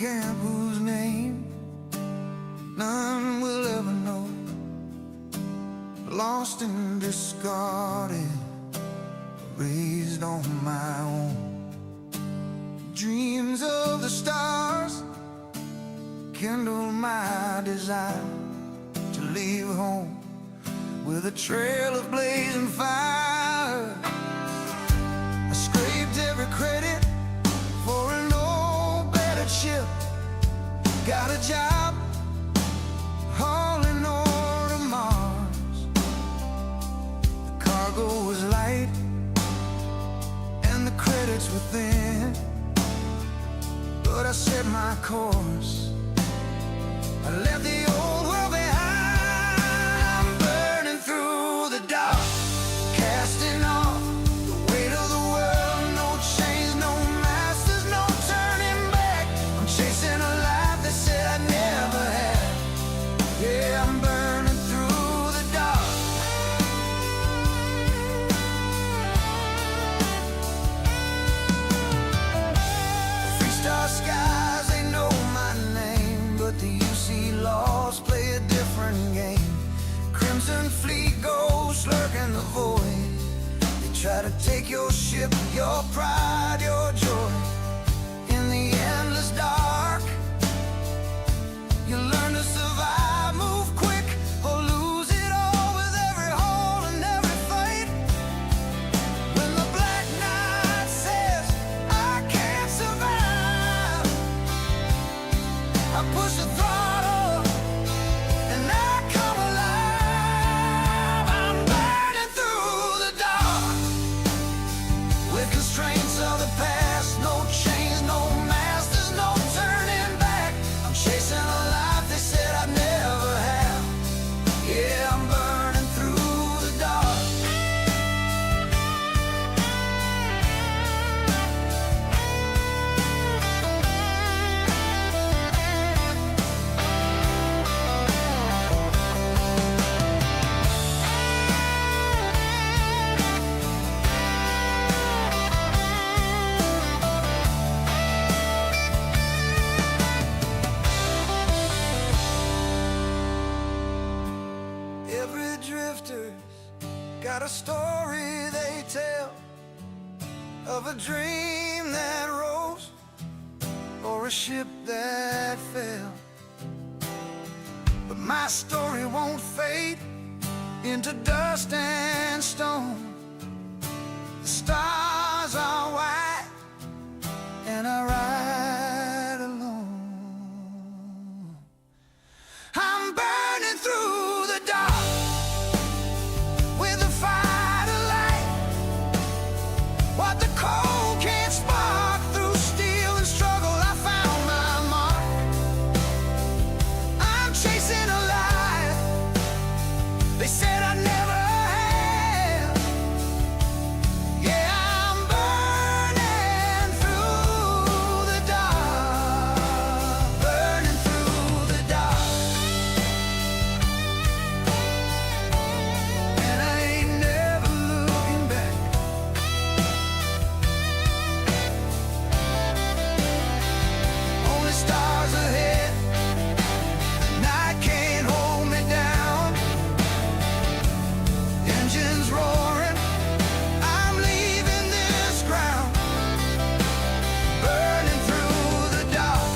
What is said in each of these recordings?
camp whose name none will ever know, lost and discarded, raised on my own. Dreams of the stars kindle my desire to leave home with a trail of blazing fire. I scraped every credit for an old battered ship, got a job hauling ore to Mars. The cargo was light and the credits were thin, but I set my course. I left the old world behind. I'm burning through the dark, casting off the weight of the world. No chains, no masters, no turning back. I'm chasing a life that said I'd never have. Yeah, I'm burning through the dark. Three-star skies, they know my name, but the laws play a different game. Crimson fleet ghosts lurk in the void. They try to take your ship, your pride, your joy. In the endless dark, you learn to survive, move quick, or lose it all with every haul and every fight. When the black night says I can't survive, I push the throttle. Constraints of the past, no chains, no masters, no turning back. I'm chasing a life they said I'd never have. Yeah, I'm burning through the dark. Got a story they tell of a dream that rose or a ship that fell. But my story won't fade into dust and stone. The stars are white and I ride alone. I'm burning through the dark. What the cold can't spark, through steel and struggle I found my mark. I'm chasing a life they said I'd never have. Yeah, I'm burning through the dark, burning through the dark. And I ain't never looking back. Stars ahead, the night can't hold me down. Engines roaring, I'm leaving this ground. Burning through the dark.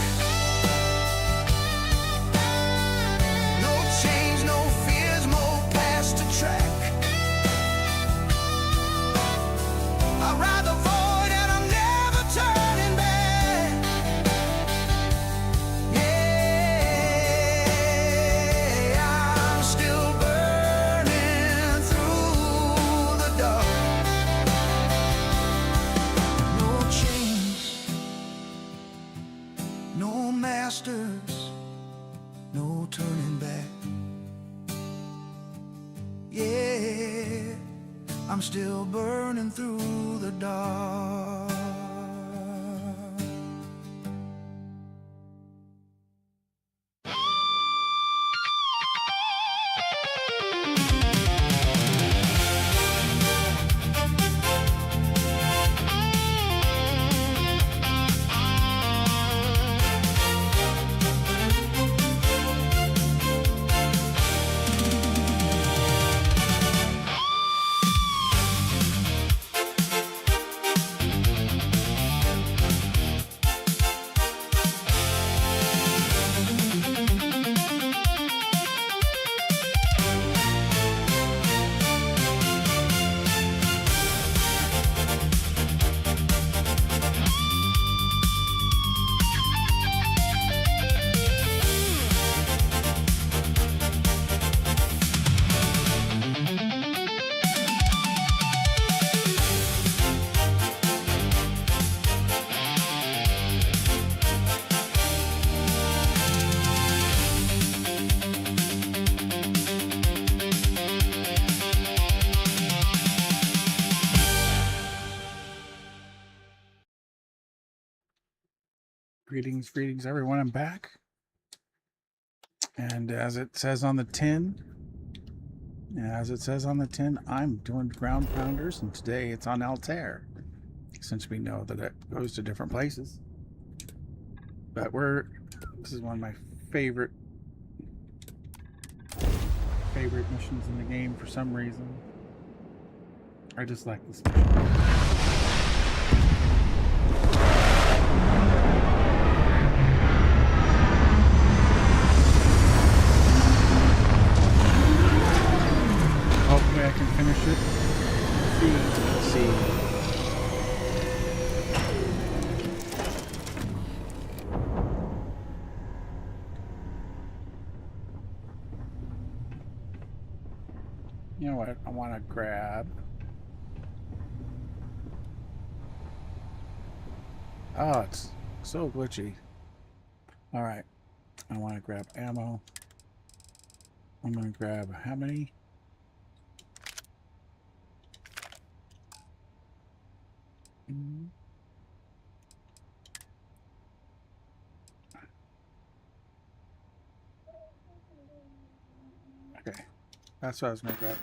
No change, no fears, more past to track. I ride the void and I'm never turning back. No masters, no turning back. Yeah, I'm still burning through the dark. Greetings, everyone. I'm back. And as it says on the tin, I'm doing Groundpounders, and today it's on Altair, since we know that it goes to different places. But this is one of my favorite missions in the game for some reason. I just like this mission. Hopefully I can finish it. See. You know what? I want to grab. Oh, it's so glitchy. All right. I want to grab ammo. I'm going to grab how many? Okay. That's what I was going to grab.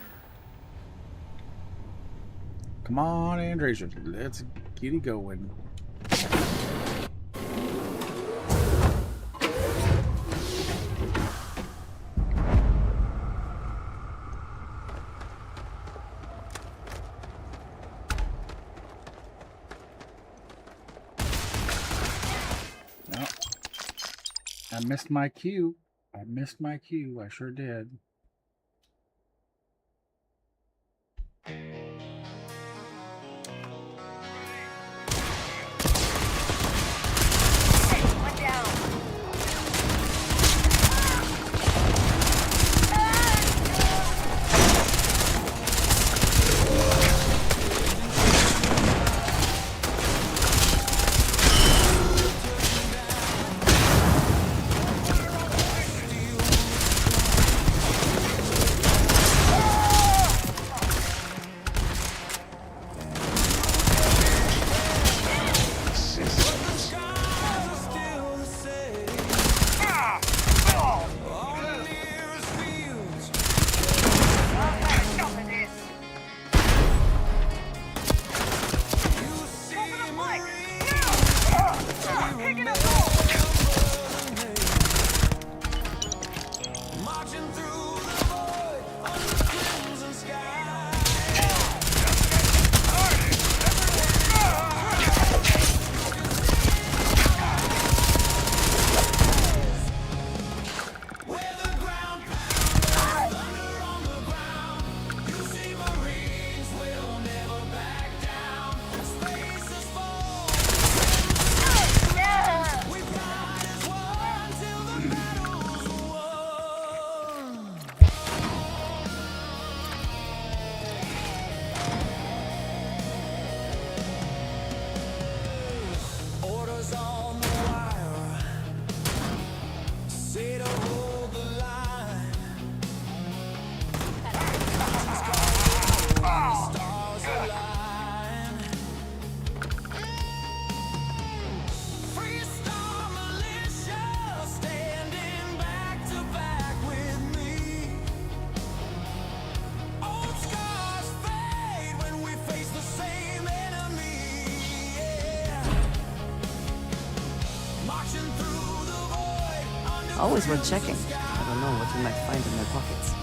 Come on, Andresia. Let's get it going. No. I missed my cue. I sure did. Always worth checking. I don't know what we might find in their pockets.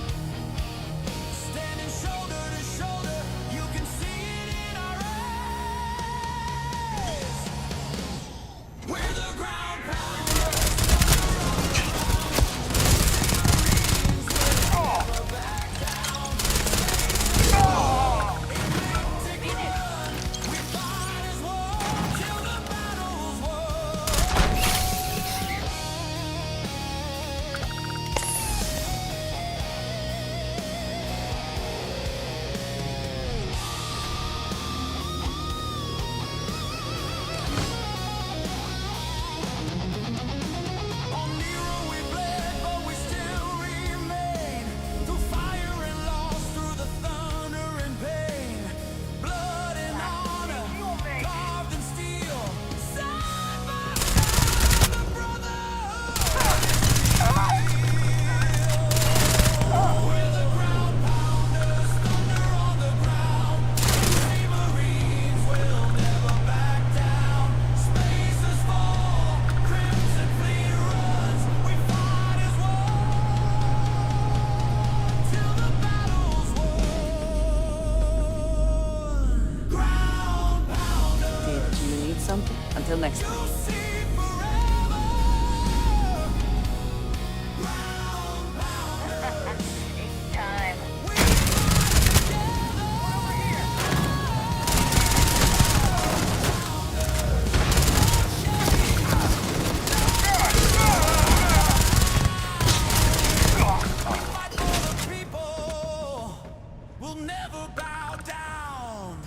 something. Until next time. We'll never bow down.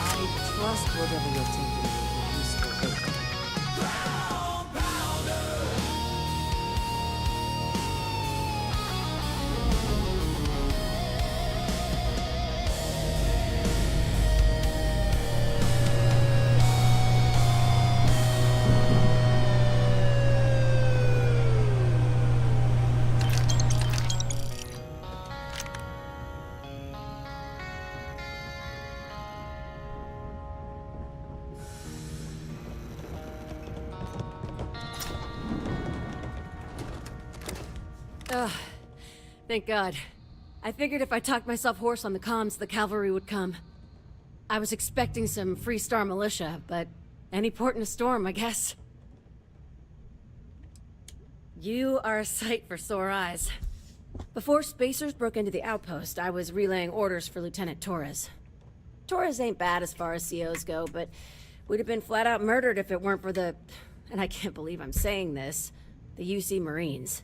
I trust whatever you're thinking will be useful later. Ugh. Thank God. I figured if I talked myself hoarse on the comms, the cavalry would come. I was expecting some Free Star militia, but any port in a storm, I guess. You are a sight for sore eyes. Before Spacers broke into the outpost, I was relaying orders for Lieutenant Torres. Torres ain't bad as far as COs go, but we'd have been flat out murdered if it weren't for the... and I can't believe I'm saying this... the UC Marines.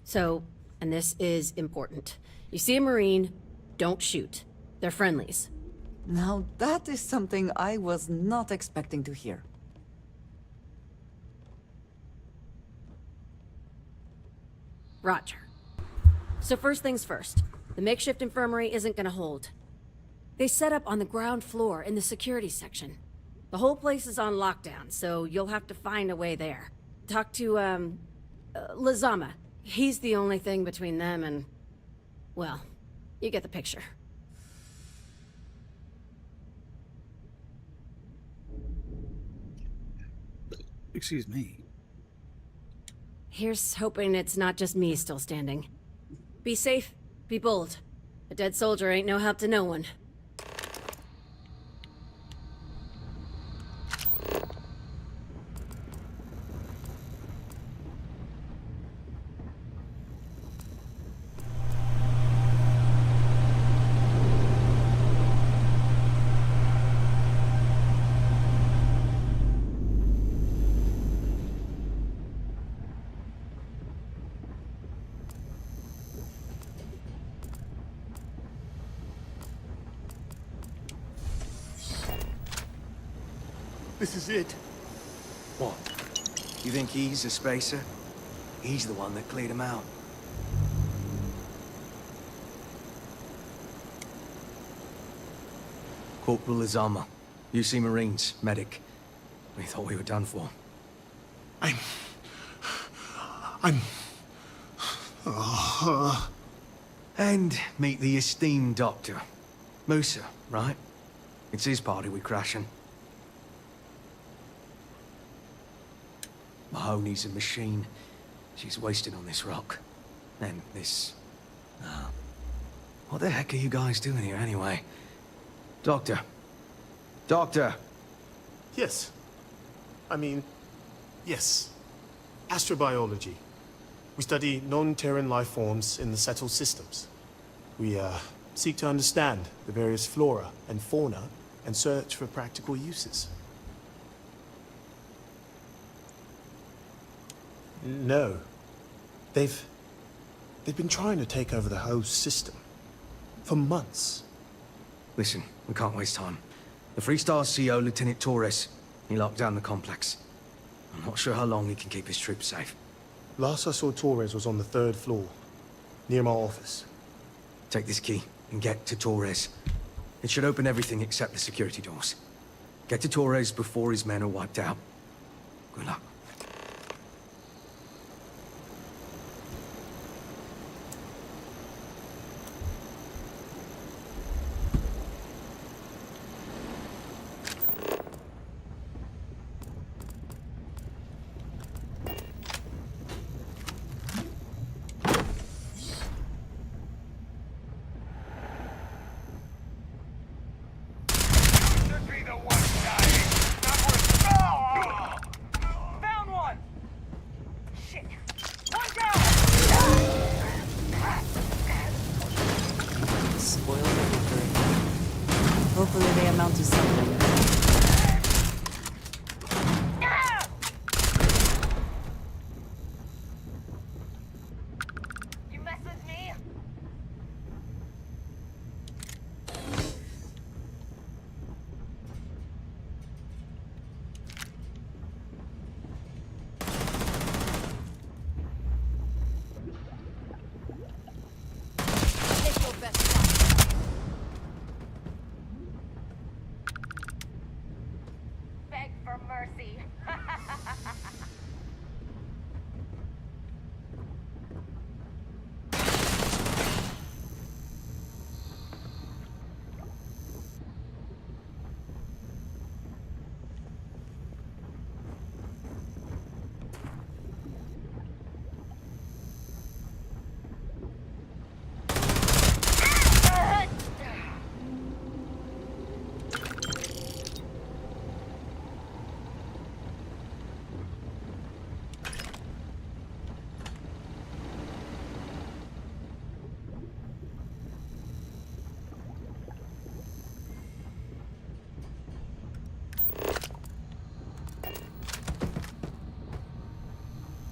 So, and this is important. You see a Marine, don't shoot. They're friendlies. Now that is something I was not expecting to hear. Roger. So first things first. The makeshift infirmary isn't gonna hold. They set up on the ground floor in the security section. The whole place is on lockdown, so you'll have to find a way there. Talk to, Lazama. He's the only thing between them and... well, you get the picture. Excuse me. Here's hoping it's not just me still standing. Be safe, be bold. A dead soldier ain't no help to no one. This is it. What? You think he's a spacer? He's the one that cleared him out. Corporal Lazama, UC Marines, medic. We thought we were done for. I'm... And meet the esteemed doctor. Musa, right? It's his party we're crashing. Mahoney's a machine. She's wasted on this rock. And this... what the heck are you guys doing here anyway? Doctor. Doctor! Yes. I mean, yes. Astrobiology. We study non-Terran life forms in the settled systems. We, seek to understand the various flora and fauna and search for practical uses. No. They've been trying to take over the whole system. For months. Listen, we can't waste time. The Freestar CO, Lieutenant Torres, he locked down the complex. I'm not sure how long he can keep his troops safe. Last I saw Torres was on the 3rd floor, near my office. Take this key and get to Torres. It should open everything except the security doors. Get to Torres before his men are wiped out. Good luck. for mercy.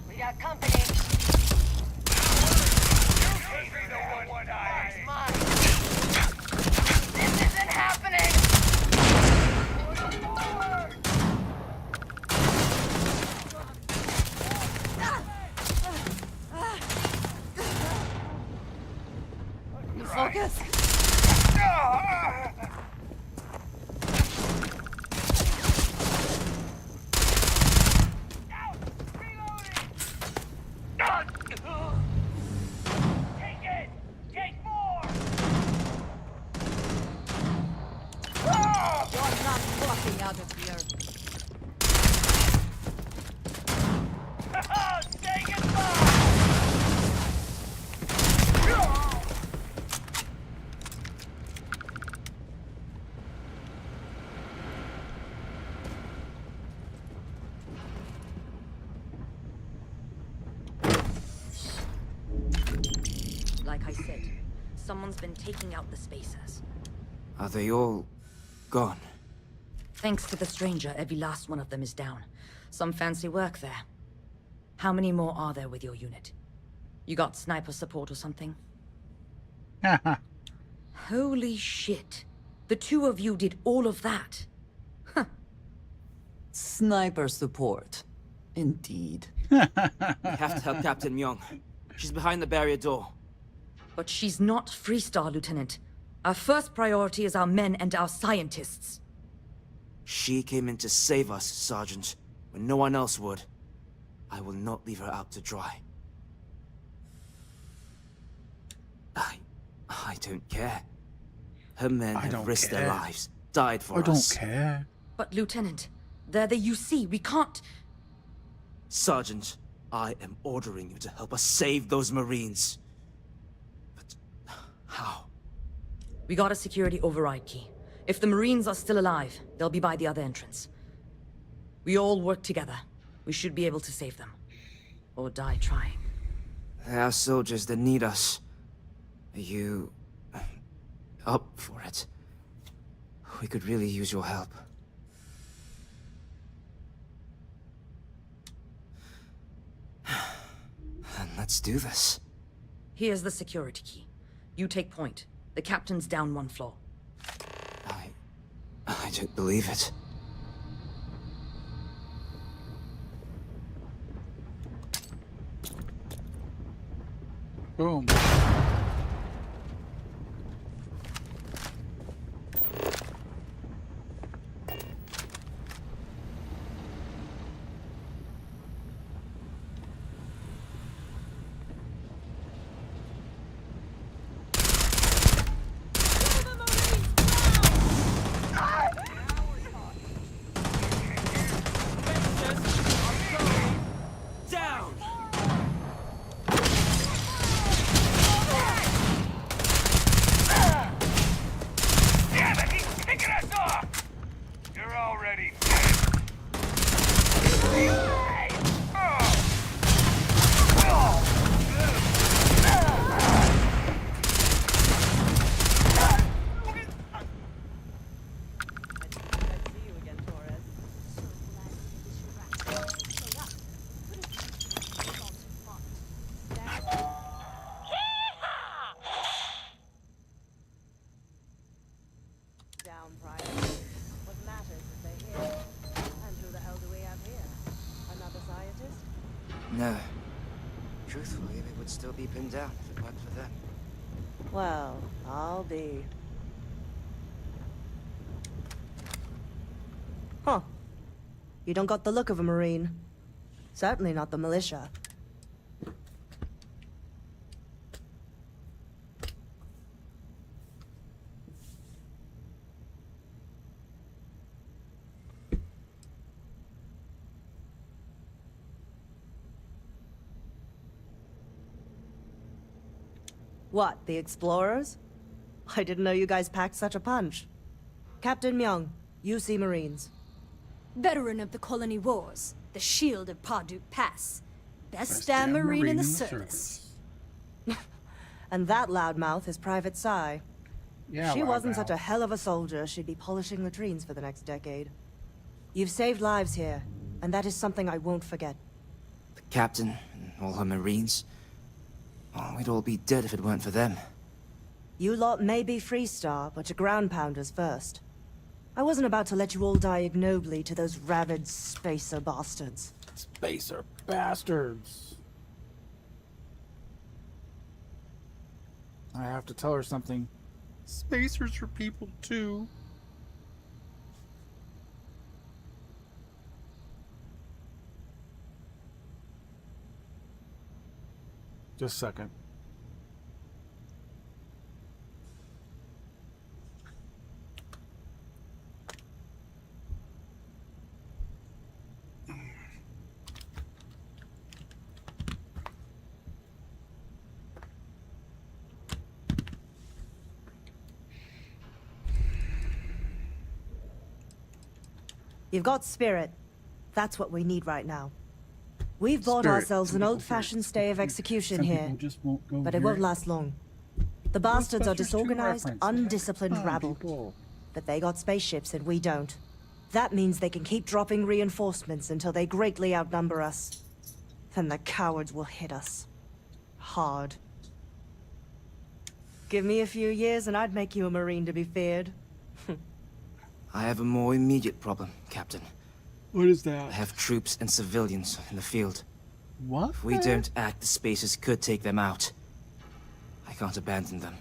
We got company. This isn't happening! Focus. Take it! Take more! You're not walking out of here. Say goodbye! Like I said, someone's been taking out the spacers. Are they all gone? Thanks to the stranger, every last one of them is down. Some fancy work there. How many more are there with your unit? You got sniper support or something? Holy shit. The two of you did all of that. Sniper support. Indeed. We have to help Captain Myung. She's behind the barrier door. But she's not Freestar, Lieutenant. Our first priority is our men and our scientists. She came in to save us, Sergeant, when no one else would. I will not leave her out to dry. I don't care. Her men have risked their lives, died for us. I don't care. But Lieutenant, they're the UC. We can't... Sergeant, I am ordering you to help us save those Marines. But how? We got a security override key. If the Marines are still alive, they'll be by the other entrance. We all work together. We should be able to save them. Or die trying. There are soldiers that need us. Are you... up for it? We could really use your help. Then let's do this. Here's the security key. You take point. The captain's down one floor. I don't believe it. Boom. Down! Damn it, he's picking us off! You're already dead. See you again, Torres. Down, Private. What matters is they're here. And who the hell do we have here? Another scientist? No. Truthfully, they would still be pinned down if it weren't for them. Well, I'll be. Huh. You don't got the look of a Marine. Certainly not the militia. What, the explorers? I didn't know you guys packed such a punch. Captain Myung, UC Marines. Veteran of the Colony Wars, the Shield of Parduk Pass. Best Best damn damn Marine in the service. service. And that loudmouth is Private Psy. Yeah, She well, wasn't now. such a hell of a soldier, she'd be polishing latrines for the next decade. You've saved lives here, and that is something I won't forget. The captain and all her Marines. Oh, we'd all be dead if it weren't for them. You lot may be Freestar, but you're Groundpounders first. I wasn't about to let you all die ignobly to those rabid spacer bastards. Spacer bastards. I have to tell her something. Spacers are people too. Just a second. You've got spirit. That's what we need right now. We've bought Spirit. ourselves Some an people old-fashioned hear it. stay of execution Some here, people just won't go but it hear won't last long. The bastards are Ghostbusters 2 disorganized, reference. undisciplined Come on, rabble. people. But they got spaceships and we don't. That means they can keep dropping reinforcements until they greatly outnumber us. Then the cowards will hit us. Hard. Give me a few years and I'd make you a Marine to be feared. I have a more immediate problem, Captain. What is I that? have troops and civilians in the field. What? If we don't act, the spacers could take them out. I can't abandon them.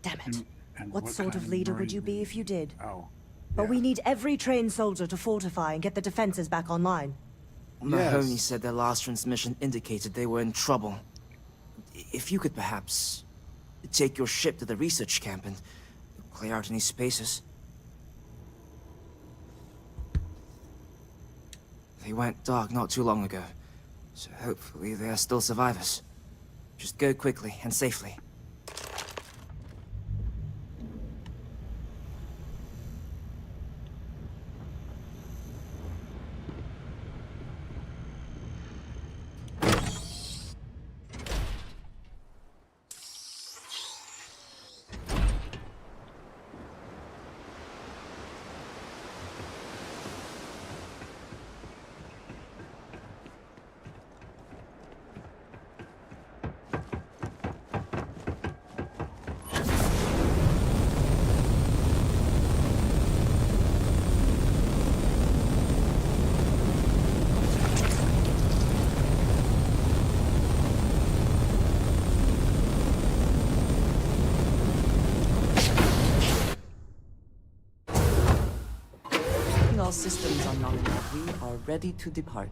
Damn it. And What sort kind of leader would Marine you be if you did? Oh. But yeah. we need every trained soldier to fortify and get the defenses back online. Mahoney Yes. said their last transmission indicated they were in trouble. If you could perhaps take your ship to the research camp and clear out any spaces. They went dark not too long ago, so hopefully they are still survivors. Just go quickly and safely. All systems are nominal. We are ready to depart.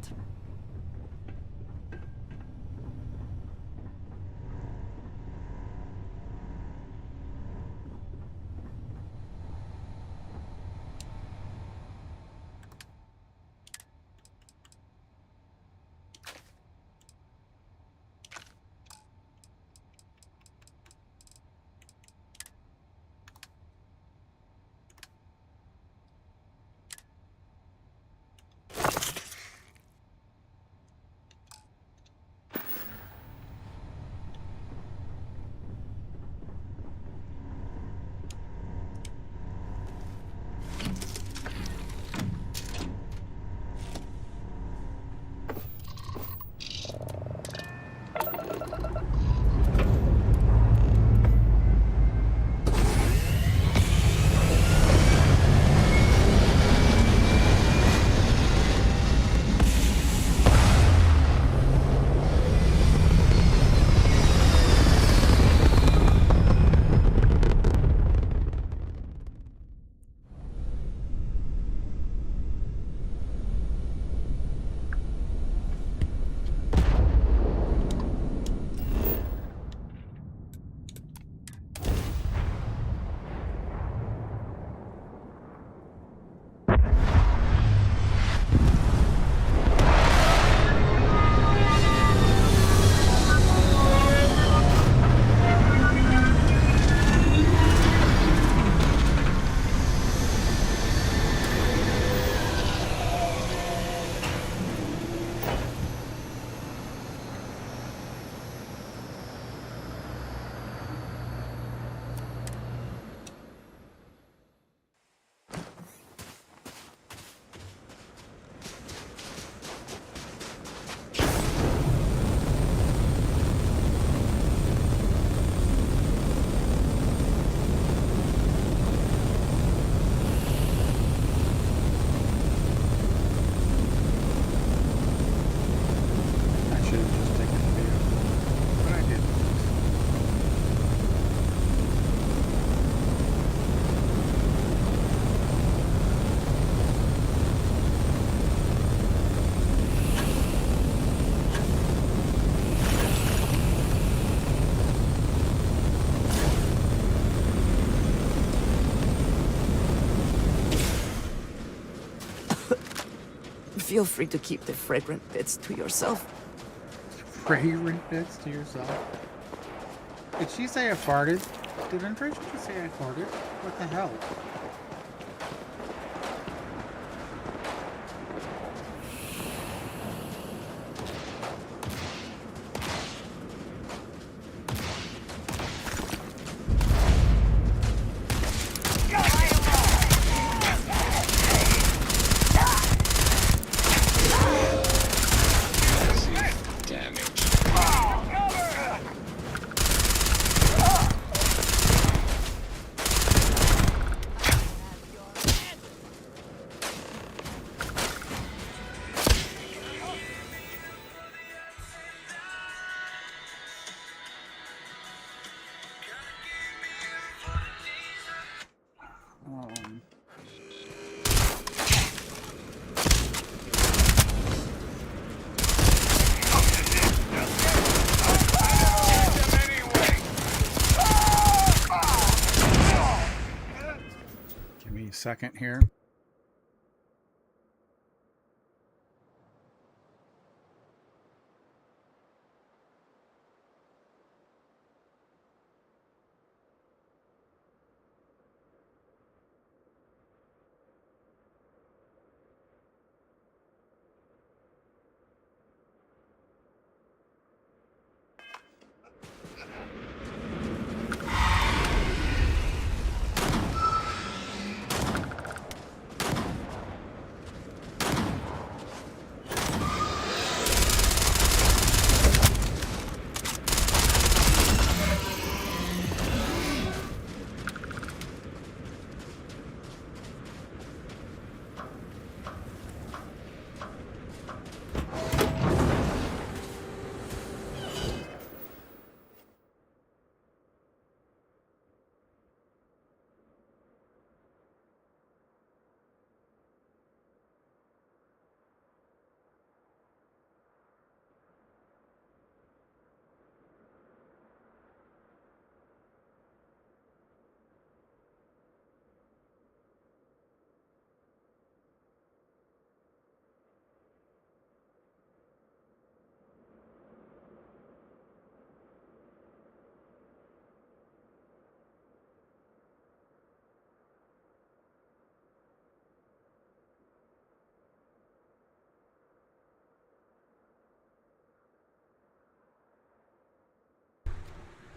Feel free to keep the fragrant bits to yourself. Fragrant bits to yourself. Did she say I farted? Did Andrea just say I farted? What the hell? Give me a second here.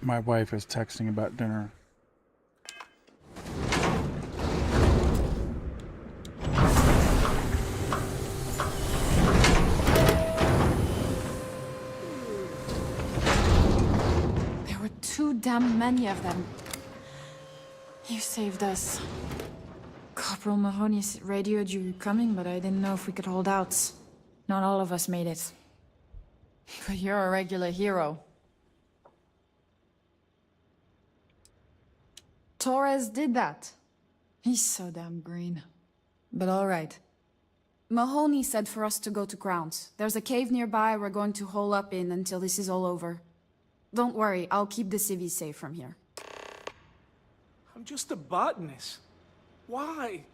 My wife is texting about dinner. There were too damn many of them. You saved us. Corporal Mahoney radioed you coming, but I didn't know if we could hold out. Not all of us made it. But you're a regular hero. Torres did that. He's so damn green. But all right. Mahoney said for us to go to Grounds. There's a cave nearby we're going to hole up in until this is all over. Don't worry, I'll keep the civvies safe from here. I'm just a botanist. Why?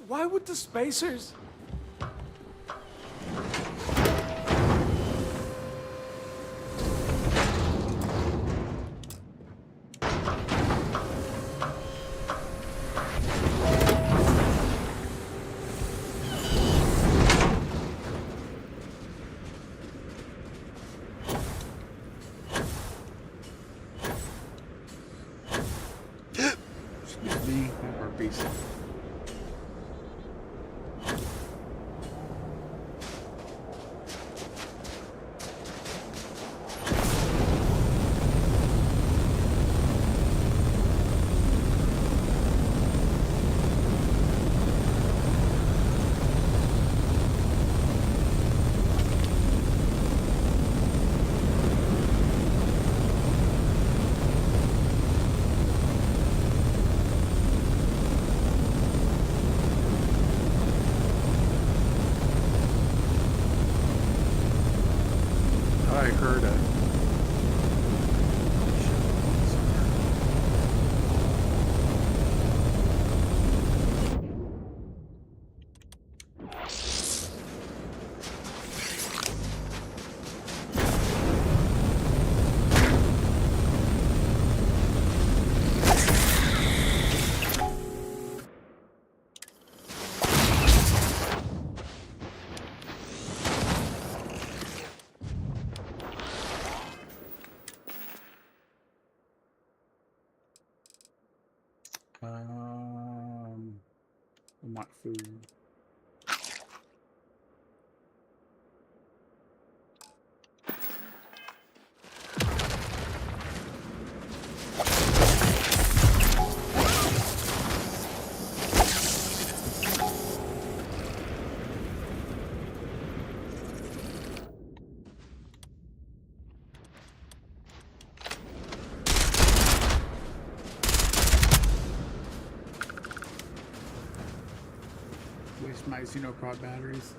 Why would the spacers... Excuse me, my burpees. I heard a want food. Waste my Xenoprod batteries.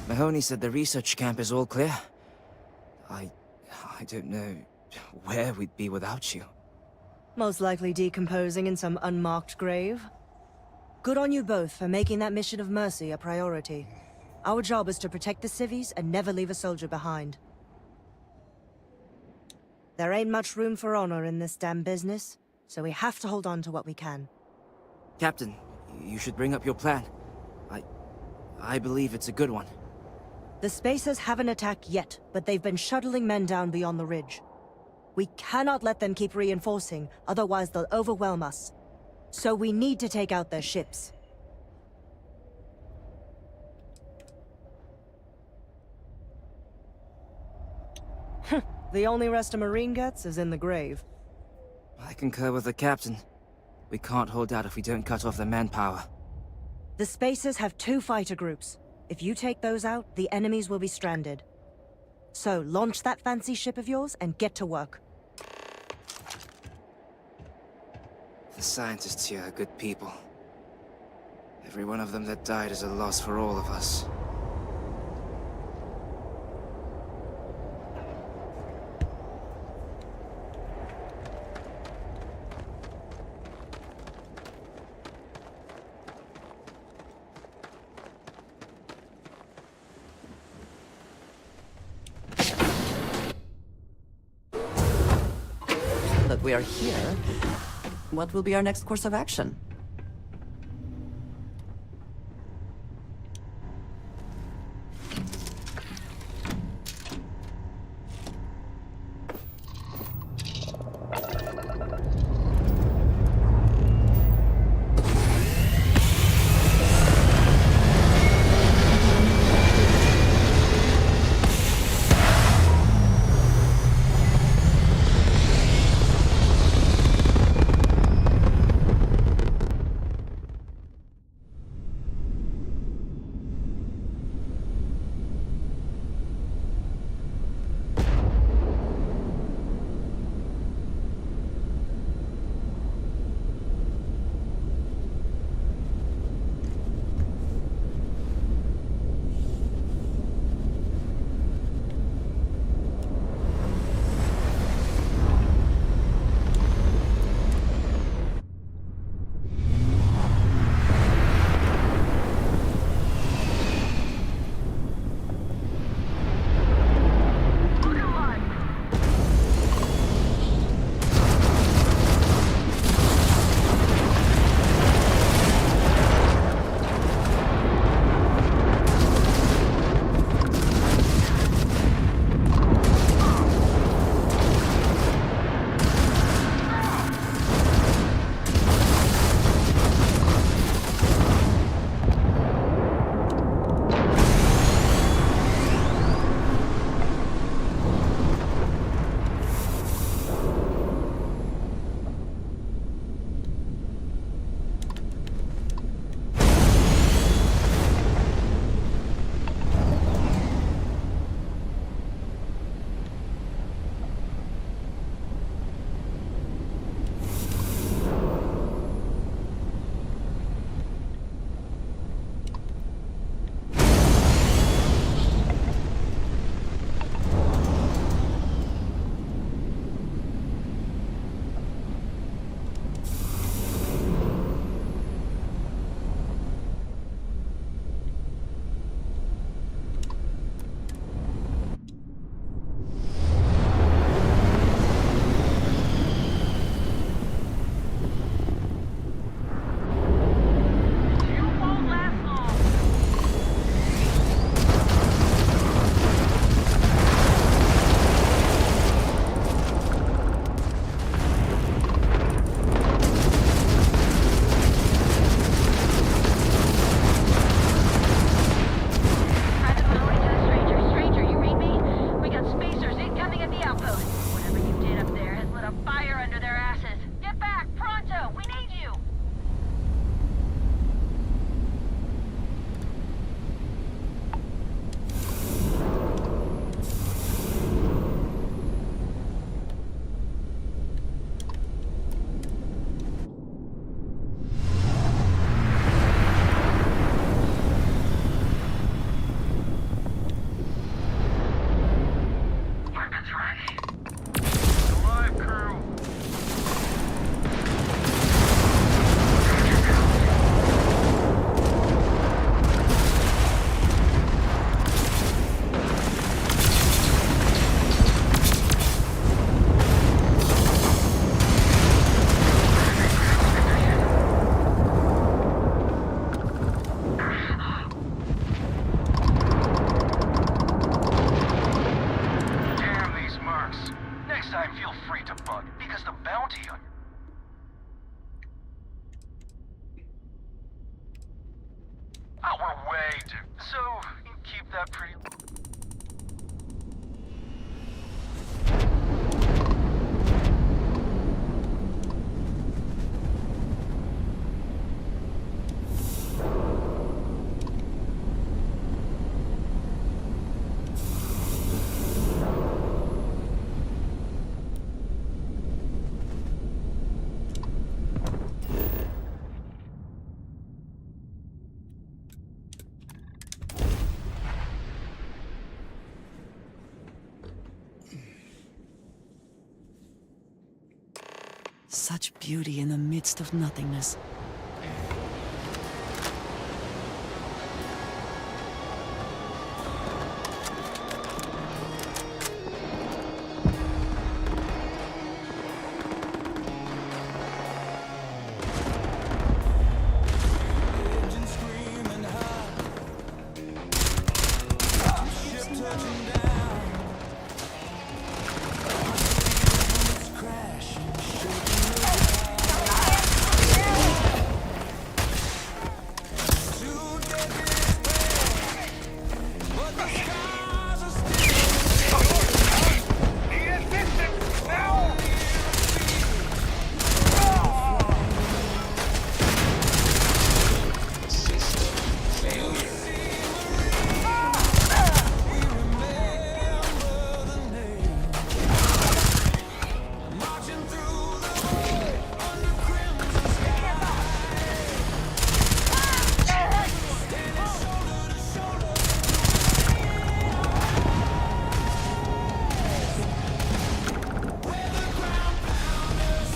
Mahoney said the research camp is all clear. I don't know where we'd be without you. Most likely decomposing in some unmarked grave. Good on you both for making that mission of mercy a priority. Our job is to protect the civvies and never leave a soldier behind. There ain't much room for honor in this damn business, so we have to hold on to what we can. Captain, you should bring up your plan. I believe it's a good one. The Spacers haven't attacked yet, but they've been shuttling men down beyond the ridge. We cannot let them keep reinforcing, otherwise they'll overwhelm us. So we need to take out their ships. The only rest a Marine gets is in the grave. I concur with the captain. We can't hold out if we don't cut off their manpower. The Spacers have 2 fighter groups. If you take those out, the enemies will be stranded. So, launch that fancy ship of yours and get to work. The scientists here are good people. Every one of them that died is a loss for all of us. That we are here, what will be our next course of action? Such beauty in the midst of nothingness. Engine screaming high. Ship touching down. It's crashing, shaking the ground. Too dead to despair, but the skies are still. Need assistance now! Marching through the void under crimson sky. Standing shoulder to shoulder. We're the Groundpounders.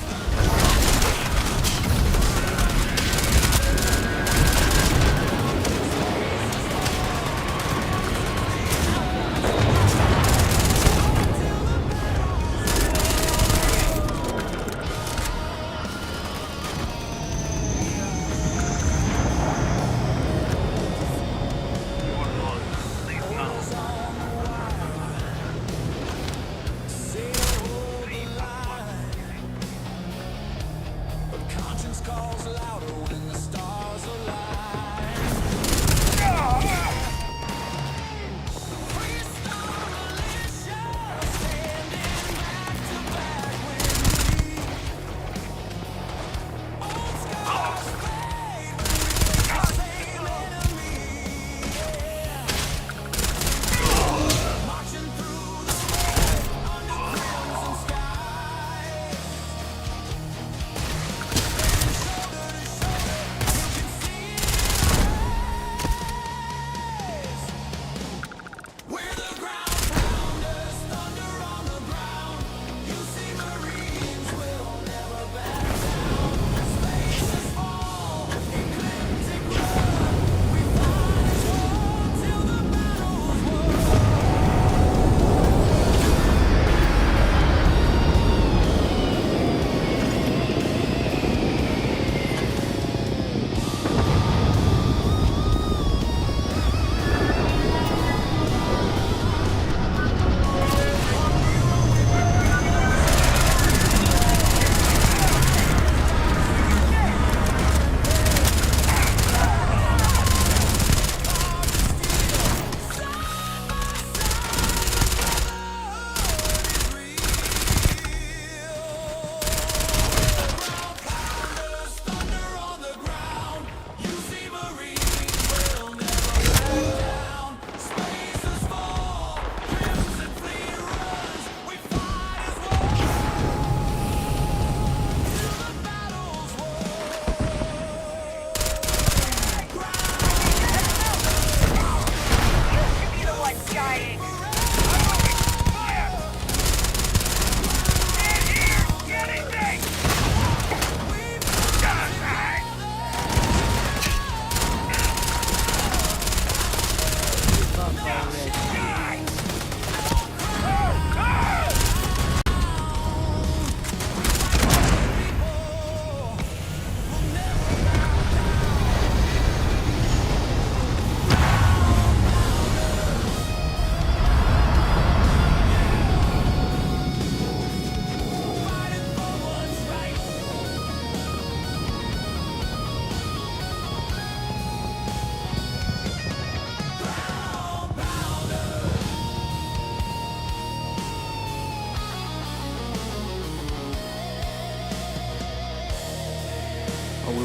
But conscience calls louder when the stars align. Freestyle militia, standing back to back with me. Old scars fade, but we face the same enemy. Marching through the void under crimson skies. Shoulder to shoulder, you can see it in our eyes. We're the Groundpounders, thunder on the ground. You see Marines will never back down. Spaces fall, ecliptic run. We fight as one till the battle's won. Groundpounders, thunder on the ground. You see Marines will never back down. Spaces fall, crimson fleet runs. We fight as one till the battle's won. You be the one dying! Fire! Stand here! Get anything!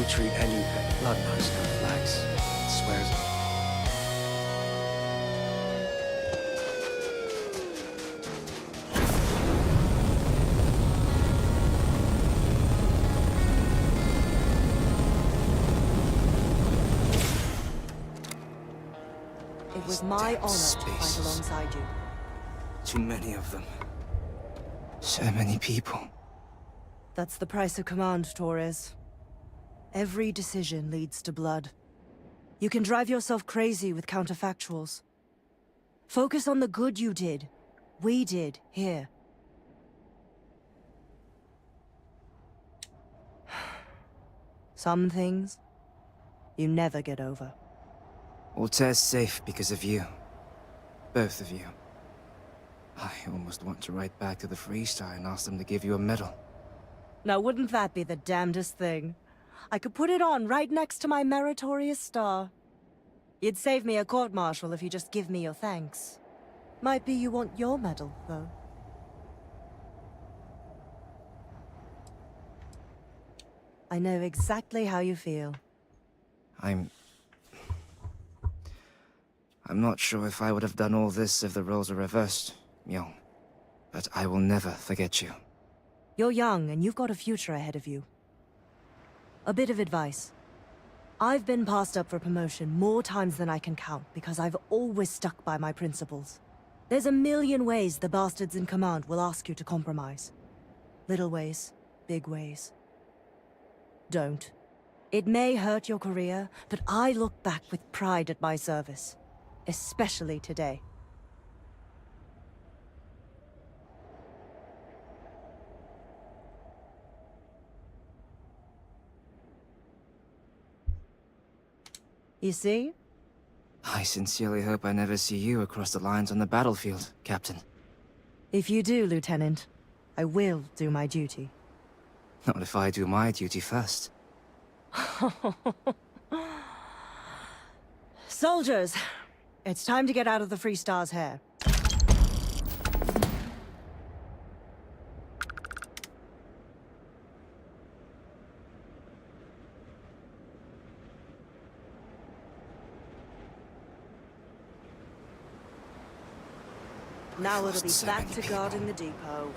treat any pet. Blood knows no flags. It swears it. It was my honor to fight alongside you. Too many of them. So many people. That's the price of command, Torres. Every decision leads to blood. You can drive yourself crazy with counterfactuals. Focus on the good you did. We did, here. Some things, you never get over. Altair's safe because of you. Both of you. I almost want to write back to the Freestar and ask them to give you a medal. Now wouldn't that be the damnedest thing? I could put it on right next to my meritorious star. You'd save me a court-martial if you just give me your thanks. Might be you want your medal, though. I know exactly how you feel. I'm not sure if I would have done all this if the roles were reversed, Myung. But I will never forget you. You're young, and you've got a future ahead of you. A bit of advice. I've been passed up for promotion more times than I can count because I've always stuck by my principles. There's a million ways the bastards in command will ask you to compromise. Little ways, big ways. Don't. It may hurt your career, but I look back with pride at my service. Especially today. You see? I sincerely hope I never see you across the lines on the battlefield, Captain. If you do, Lieutenant, I will do my duty. Not if I do my duty first. Soldiers, it's time to get out of the Freestar's hair. Now it'll be back to guarding the depot.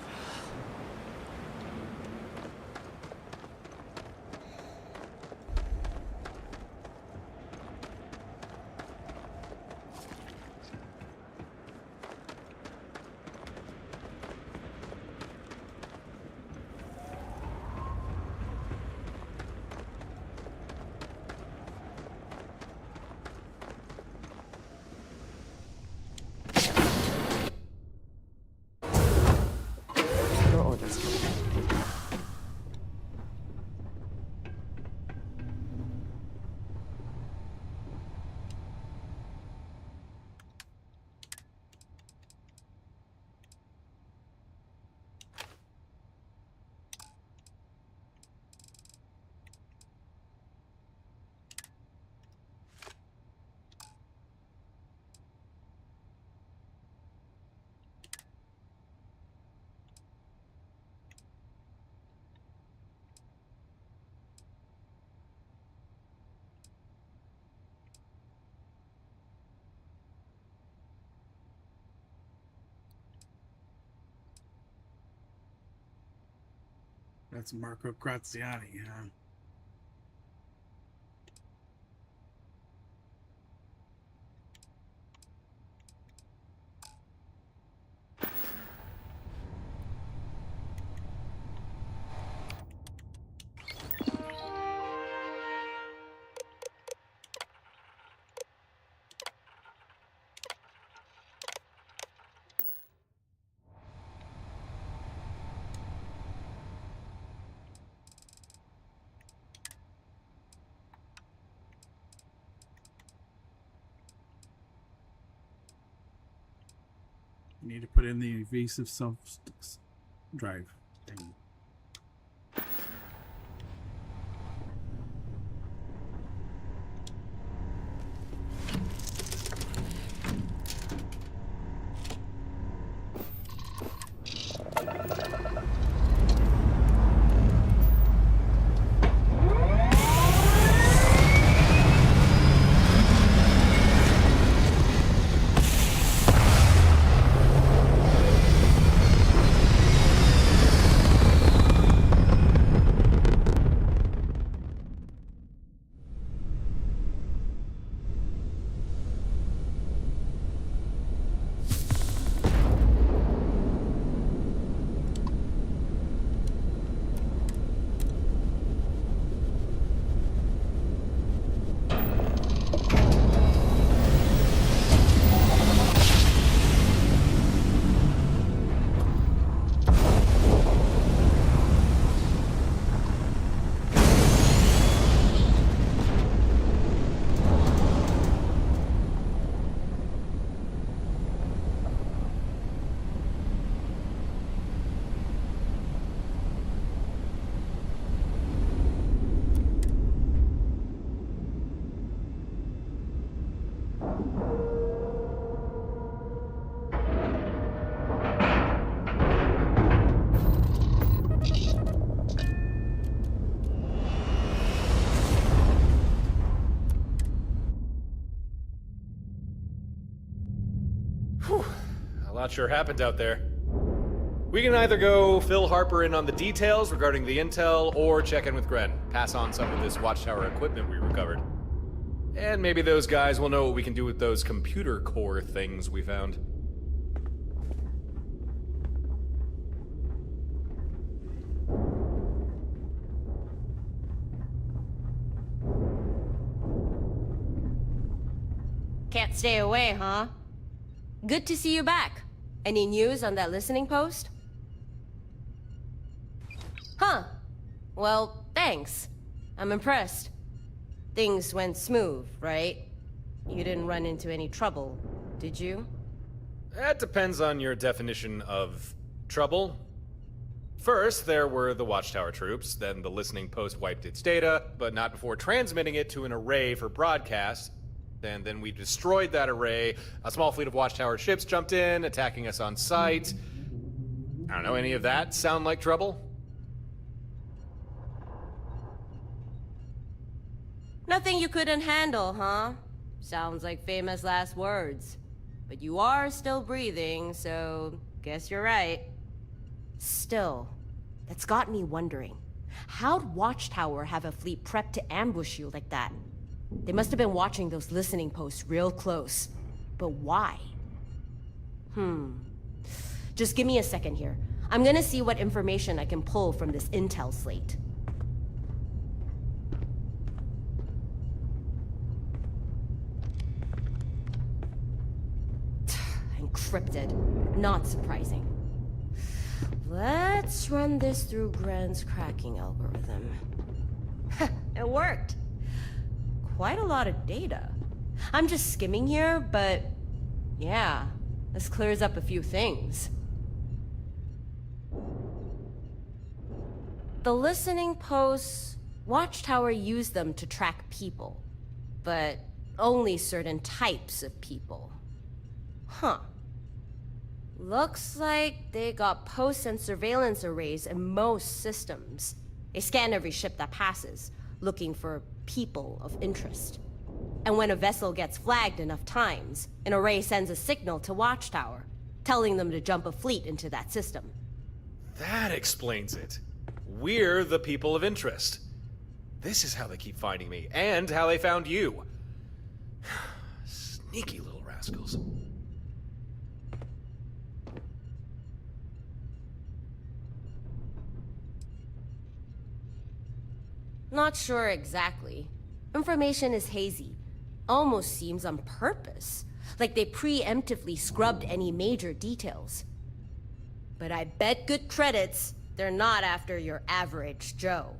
That's Marco Graziani, huh? You need to put in the evasive self-drive thing. Whew. A lot sure happened out there. We can either go fill Harper in on the details regarding the intel, or check in with Gren, pass on some of this Watchtower equipment we recovered. And maybe those guys will know what we can do with those computer core things we found. Can't stay away, huh? Good to see you back. Any news on that listening post? Huh. Well, thanks. I'm impressed. Things went smooth, right? You didn't run into any trouble, did you? That depends on your definition of trouble. First, there were the Watchtower troops, then the listening post wiped its data, but not before transmitting it to an array for broadcast. And then we destroyed that array. A small fleet of Watchtower ships jumped in, attacking us on sight. I don't know, any of that sound like trouble? Nothing you couldn't handle, huh? Sounds like famous last words. But you are still breathing, so guess you're right. Still, that's got me wondering. How'd Watchtower have a fleet prepped to ambush you like that? They must have been watching those listening posts real close. But why? Just give me a second here. I'm gonna see what information I can pull from this intel slate. Encrypted. Not surprising. Let's run this through Gren's cracking algorithm. It worked. Quite a lot of data. I'm just skimming here, but yeah, this clears up a few things. The listening posts, Watchtower used them to track people, but only certain types of people. Huh. Looks like they got posts and surveillance arrays in most systems. They scan every ship that passes, looking for people of interest. And when a vessel gets flagged enough times, an array sends a signal to Watchtower, telling them to jump a fleet into that system. That explains it. We're the people of interest. This is how they keep finding me, and how they found you. Sneaky little rascals. Not sure exactly. Information is hazy. Almost seems on purpose. Like they preemptively scrubbed any major details. But I bet good credits they're not after your average Joe.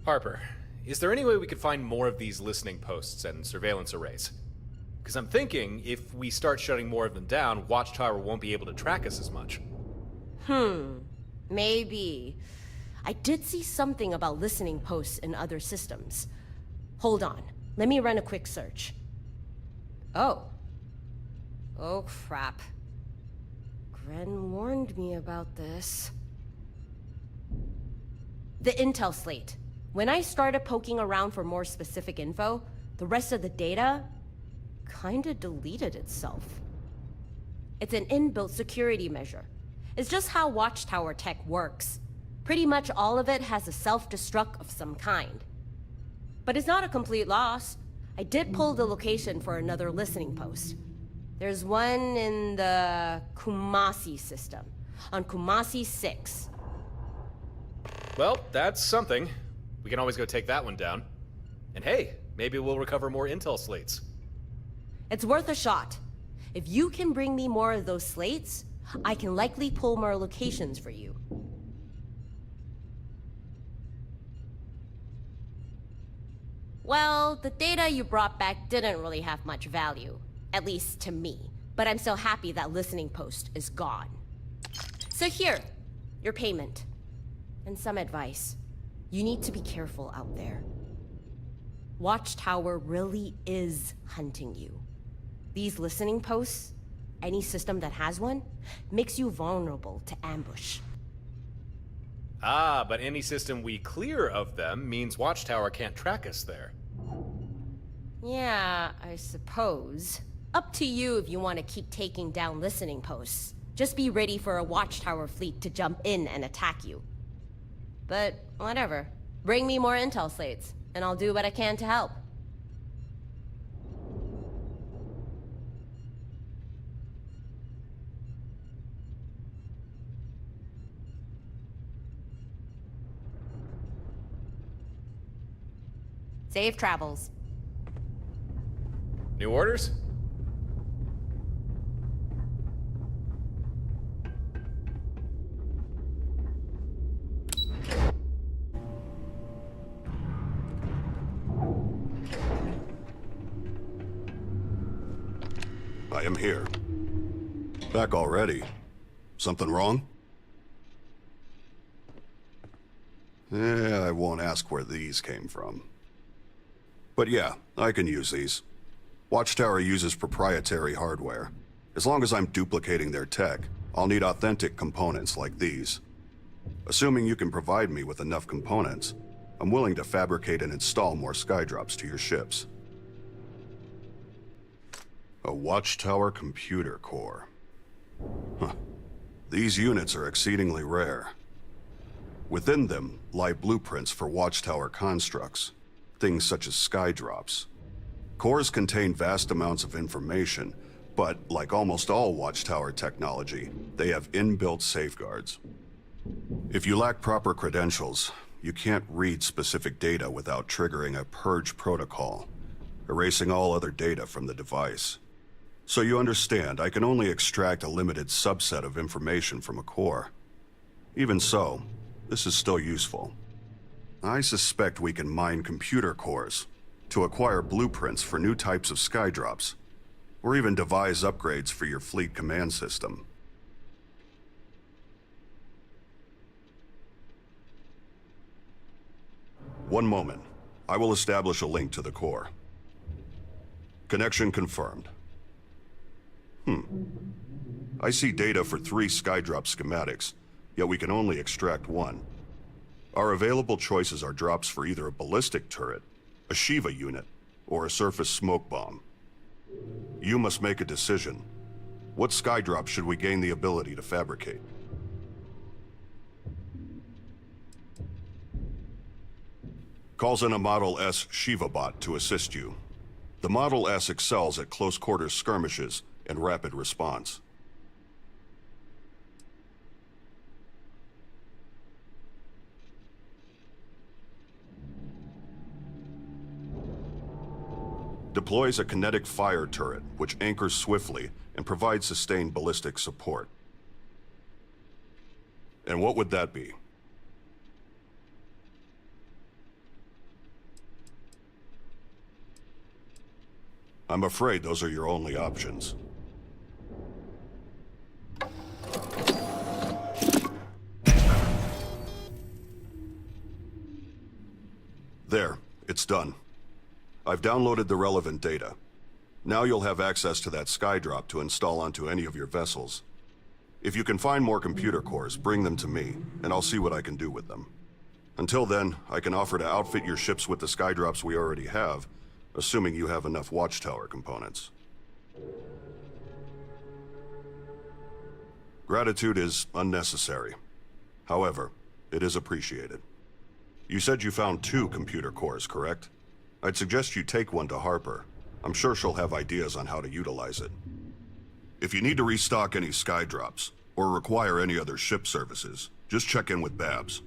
Harper, is there any way we could find more of these listening posts and surveillance arrays? Because I'm thinking if we start shutting more of them down, Watchtower won't be able to track us as much. Maybe. I did see something about listening posts in other systems. Hold on, let me run a quick search. Oh, crap. Gren warned me about this. The intel slate. When I started poking around for more specific info, the rest of the data kinda deleted itself. It's an inbuilt security measure. It's just how Watchtower tech works. Pretty much all of it has a self-destruct of some kind. But it's not a complete loss. I did pull the location for another listening post. There's one in the Kumasi system, on Kumasi 6. Well, that's something. We can always go take that one down. And hey, maybe we'll recover more intel slates. It's worth a shot. If you can bring me more of those slates, I can likely pull more locations for you. Well, the data you brought back didn't really have much value. At least to me. But I'm so happy that listening post is gone. So here, your payment. And some advice. You need to be careful out there. Watchtower really is hunting you. These listening posts, any system that has one, makes you vulnerable to ambush. Ah, but any system we clear of them means Watchtower can't track us there. Yeah, I suppose. Up to you if you want to keep taking down listening posts. Just be ready for a watchtower fleet to jump in and attack you. But whatever. Bring me more intel slates, and I'll do what I can to help. Safe travels. New orders? I am here. Back already. Something wrong? I won't ask where these came from. But yeah, I can use these. Watchtower uses proprietary hardware. As long as I'm duplicating their tech, I'll need authentic components like these. Assuming you can provide me with enough components, I'm willing to fabricate and install more skydrops to your ships. A Watchtower computer core. Huh. These units are exceedingly rare. Within them lie blueprints for Watchtower constructs, things such as skydrops. Cores contain vast amounts of information, but like almost all Watchtower technology, they have inbuilt safeguards. If you lack proper credentials, you can't read specific data without triggering a purge protocol, erasing all other data from the device. So you understand, I can only extract a limited subset of information from a core. Even so, this is still useful. I suspect we can mine computer cores to acquire blueprints for new types of skydrops, or even devise upgrades for your fleet command system. One moment. I will establish a link to the core. Connection confirmed. I see data for 3 skydrop schematics, yet we can only extract 1. Our available choices are drops for either a ballistic turret, a Shiva unit, or a surface smoke bomb. You must make a decision. What skydrop should we gain the ability to fabricate? Calls in a Model S Shiva bot to assist you. The Model S excels at close quarters skirmishes and rapid response. Deploys a kinetic fire turret, which anchors swiftly and provides sustained ballistic support. And what would that be? I'm afraid those are your only options. There, it's done. I've downloaded the relevant data. Now you'll have access to that skydrop to install onto any of your vessels. If you can find more computer cores, bring them to me, and I'll see what I can do with them. Until then, I can offer to outfit your ships with the skydrops we already have, assuming you have enough Watchtower components. Gratitude is unnecessary. However, it is appreciated. You said you found 2 computer cores, correct? I'd suggest you take one to Harper. I'm sure she'll have ideas on how to utilize it. If you need to restock any skydrops, or require any other ship services, just check in with Babs.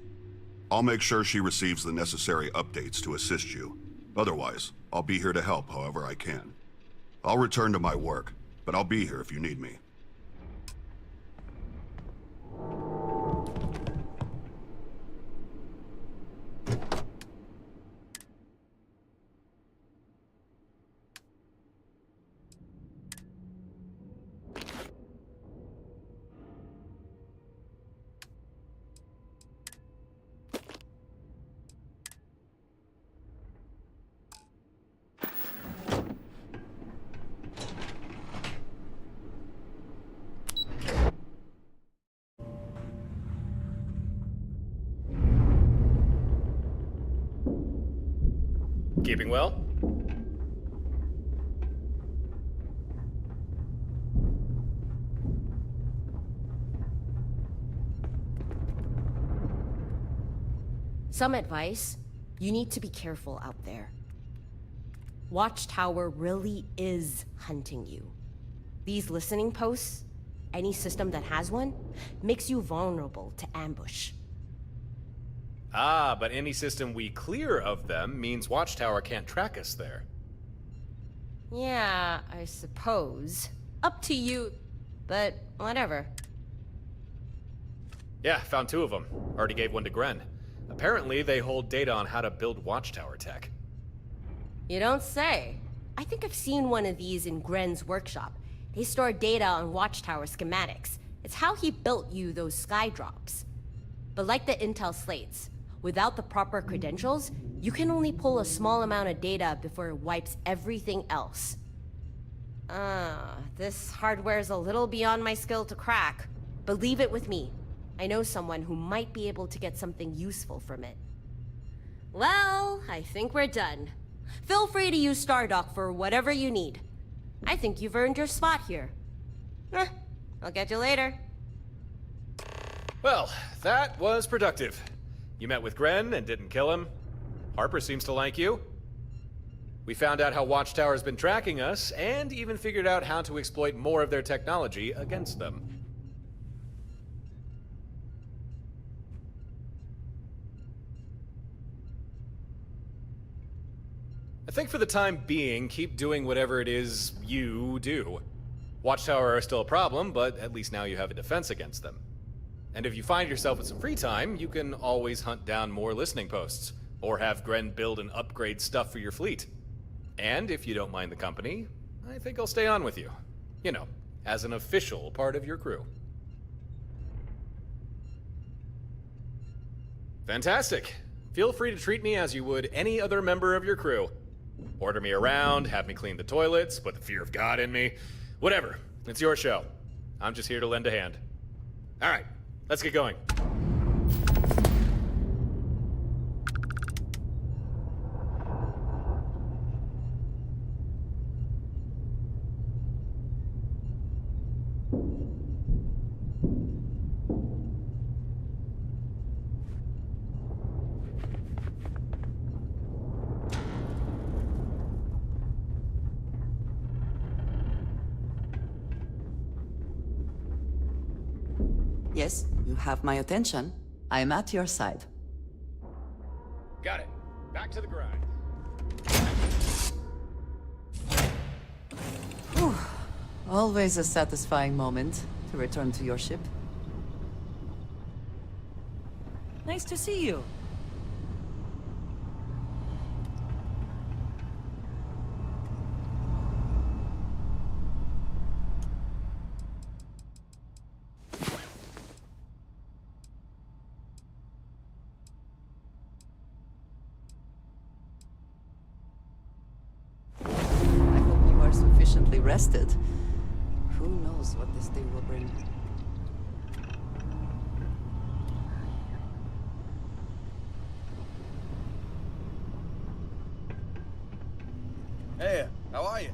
I'll make sure she receives the necessary updates to assist you. Otherwise, I'll be here to help however I can. I'll return to my work, but I'll be here if you need me. Keeping well? Some advice: you need to be careful out there. Watchtower really is hunting you. These listening posts, any system that has one, makes you vulnerable to ambush. Ah, but any system we clear of them means Watchtower can't track us there. Yeah, I suppose. Up to you, but whatever. Yeah, found 2 of them. Already gave one to Gren. Apparently, they hold data on how to build Watchtower tech. You don't say. I think I've seen one of these in Gren's workshop. They store data on Watchtower schematics. It's how he built you those skydrops. But like the Intel slates, without the proper credentials, you can only pull a small amount of data before it wipes everything else. This hardware is a little beyond my skill to crack, but leave it with me. I know someone who might be able to get something useful from it. Well, I think we're done. Feel free to use Stardock for whatever you need. I think you've earned your spot here. I'll get you later. Well, that was productive. You met with Gren and didn't kill him. Harper seems to like you. We found out how Watchtower's been tracking us, and even figured out how to exploit more of their technology against them. I think for the time being, keep doing whatever it is you do. Watchtower are still a problem, but at least now you have a defense against them. And if you find yourself with some free time, you can always hunt down more listening posts, or have Gren build and upgrade stuff for your fleet. And if you don't mind the company, I think I'll stay on with you. You know, as an official part of your crew. Fantastic. Feel free to treat me as you would any other member of your crew. Order me around, have me clean the toilets, put the fear of God in me. Whatever. It's your show. I'm just here to lend a hand. All right, let's get going. Yes, you have my attention. I am at your side. Got it. Back to the grind. Whew. Always a satisfying moment to return to your ship. Nice to see you. Sufficiently rested. Who knows what this day will bring? Hey, how are you?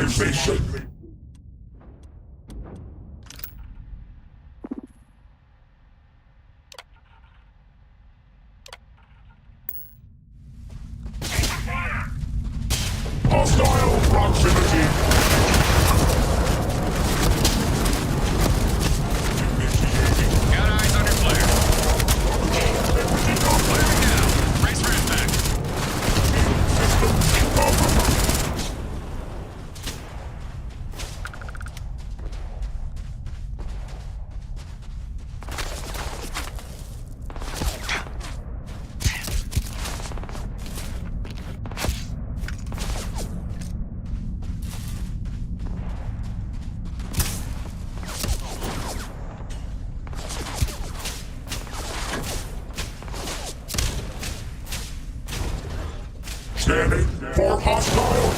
civilization. Hostile proximity. Got eyes on your flare. Flaring now. Brace for impact. Standing for hostile.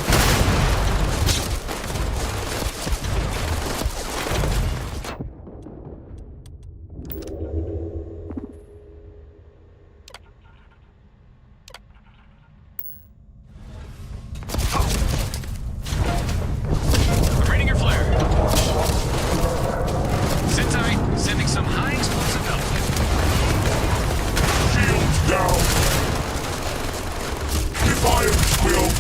I'm reading your flare. Sit tight. Sending some high explosive outfit. Shields down. Defiance will.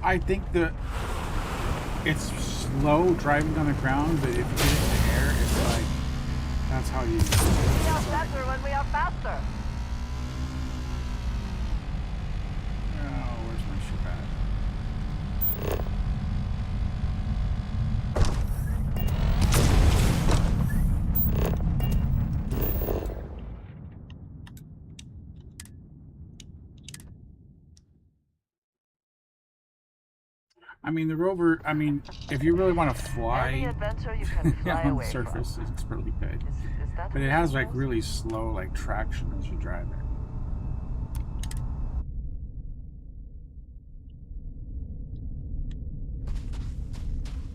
I think that it's slow driving on the ground, but if you get it in the air, it's like, that's how you... We are better when we are faster. Oh, where's my ship at? I mean, the rover, I mean, if you really want to fly Any adventure you can fly on the away surface, from. it's really good. Is that But it has like really slow like traction as you drive it.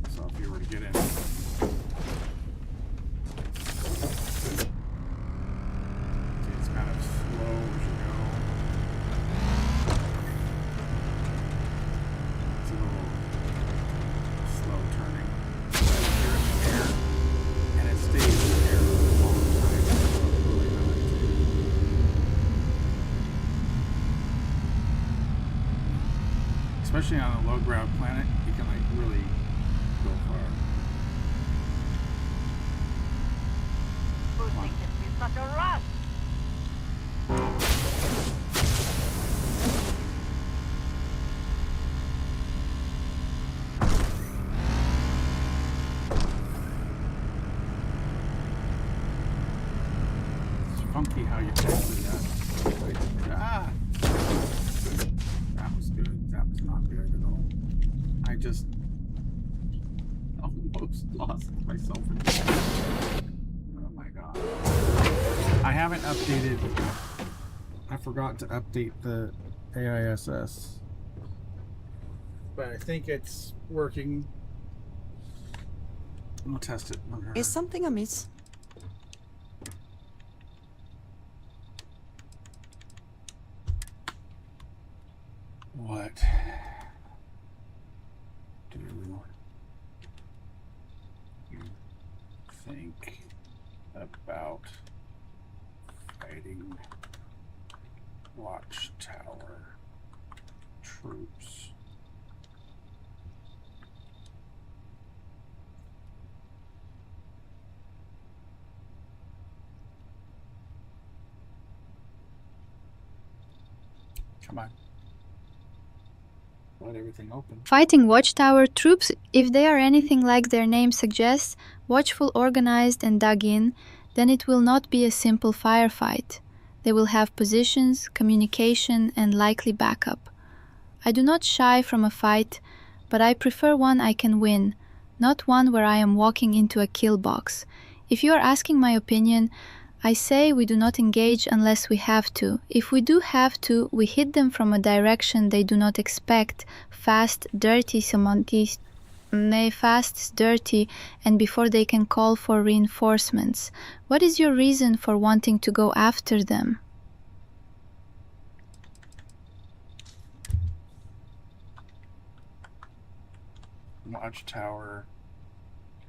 So if you were to get in, it's kind of slow as you go. It's a little slow turning. But if you're in the air and it stays in the air for a long time, it's really nice. Especially on a low ground planet, you can like really go far. Boosting can be such a rush. It's funky how you actually ah! That was good. That was not good at all. I just almost lost myself. Oh my god. I haven't updated. I forgot to update the AISS. But I think it's working. I'll test it on her. Is something amiss? think about fighting Watchtower troops? Come on. Let everything open. Fighting Watchtower troops, if they are anything like their name suggests, watchful, organized, and dug in, then it will not be a simple firefight. They will have positions, communication, and likely backup. I do not shy from a fight, but I prefer one I can win, not one where I am walking into a kill box. If you are asking my opinion, I say we do not engage unless we have to. If we do have to, we hit them from a direction they do not expect, fast, dirty, and before they can call for reinforcements. What is your reason for wanting to go after them? Watchtower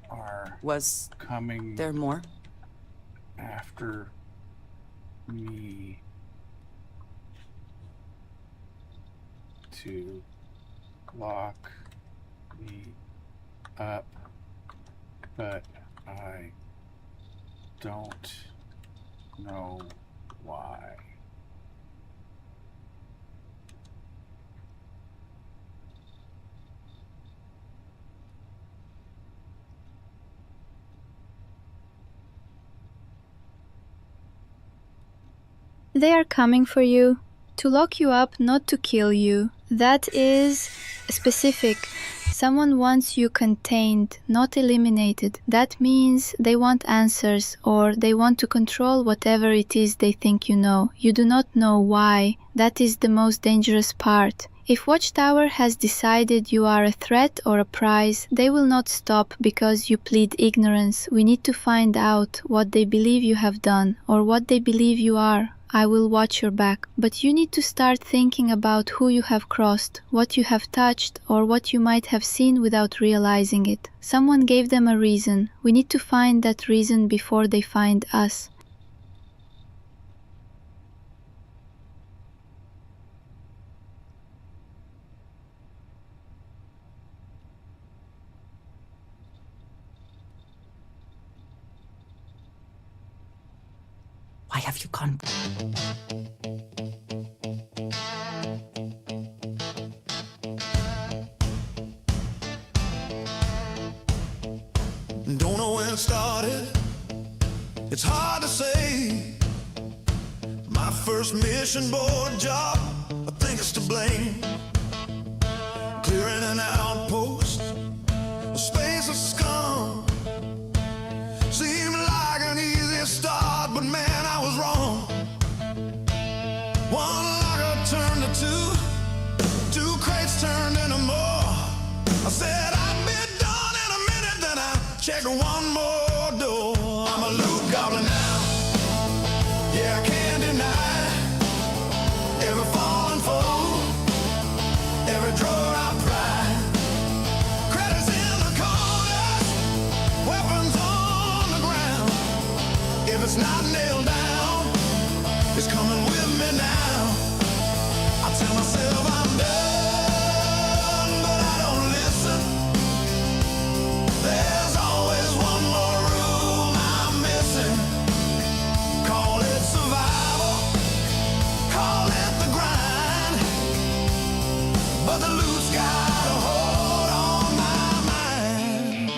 are Was coming there more? after me to lock me up, but I don't know why. They are coming for you, to lock you up, not to kill you. That is specific. Someone wants you contained, not eliminated. That means they want answers, or they want to control whatever it is they think you know. You do not know why. That is the most dangerous part. If Watchtower has decided you are a threat or a prize, they will not stop because you plead ignorance. We need to find out what they believe you have done, or what they believe you are. I will watch your back, but you need to start thinking about who you have crossed, what you have touched, or what you might have seen without realizing it. Someone gave them a reason. We need to find that reason before they find us. Why have you gone? Don't know when it started, it's hard to say. My first mission board job, I think it's to blame. Clearing an outpost, a space of scum. Seemed like an easy start, but man, I was wrong. One locker turned to two crates turned into more. I said I'd be done in a minute, then I checked one more door. I'm a loot goblin now, yeah, I can't deny. Every fallen foe, every drawer I pry. Credits in the corners, weapons on the ground. If it's not nailed down, it's coming with me now. I tell myself I'm done, but I don't listen. There's always one more room I'm missing. Call it survival, call it the grind, but the loot's got a hold on my mind.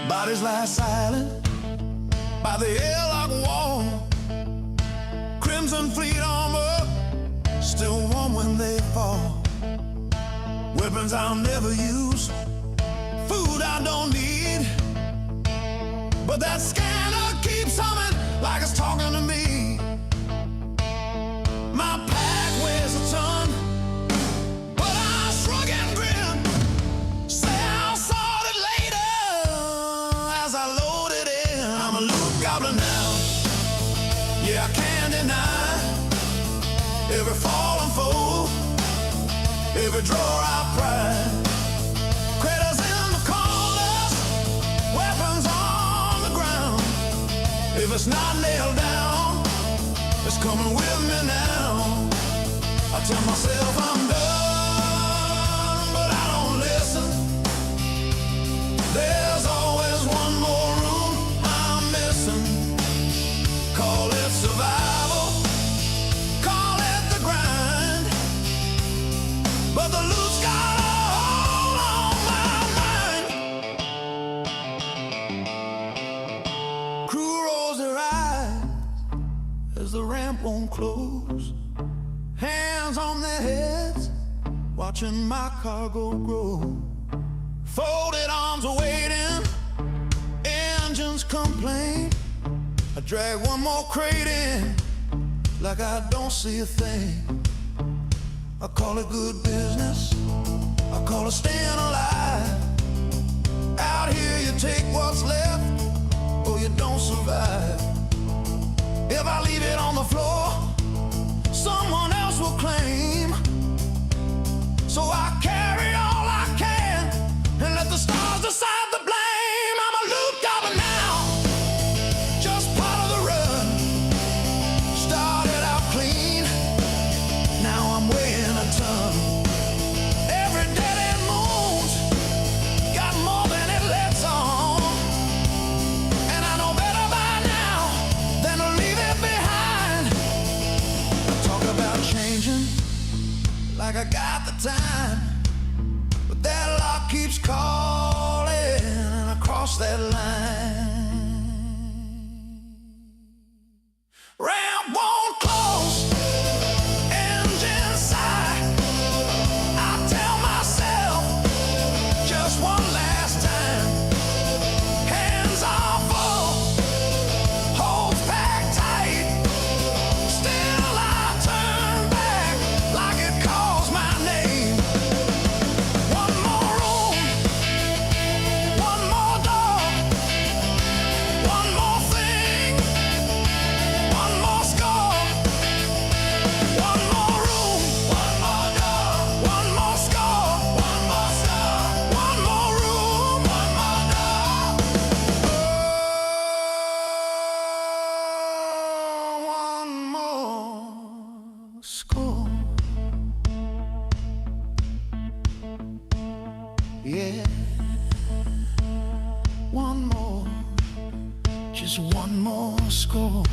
Bodies lie silent by the airlock wall. Crimson fleet armor, still warm when they fall. Weapons I'll never use, food I don't need, but that scanner keeps humming like it's talking to me. My pack weighs a ton, but I shrug and grin. Say I'll sort it later as I load it in. I'm a loot goblin now, yeah, I can't deny. Every fallen foe, every drawer I pry. Craters in the corner, I nailed down is coming with me now. I tell myself I'm done, but I don't listen. There's always one more room I'm missing. Call it survival, call it the grind, but the loot's got a hold on my mind. Crew rolls their eyes as the ramp won't close. Hands on their heads, watching my cargo grow. Folded arms are waiting, engines complain. I drag one more crate in, like I don't see a thing. I call it good business, I call it staying alive. Out here you take what's left, or you don't survive. If I leave it on the floor, someone else will claim. So I carry all I can and let the stars decide the blame. I'm a loop gobber now, just part of the run. Started out clean, now I'm weighing a ton. Every dead end moon's got more than it lets on, and I know better by now than to leave it behind. Talk about changing, like I got the time, but that lock keeps calling, and I cross that line. Ramp won't close, engine sigh. I tell myself just one last time. Hands are full, holds packed tight. Still I turn back like it calls my name. One more room, one more door, one more thing, one more score. One more room, one more door, one more score, one more score. One more room, one more door. Oh, one more score. Yeah, one more, just one more score.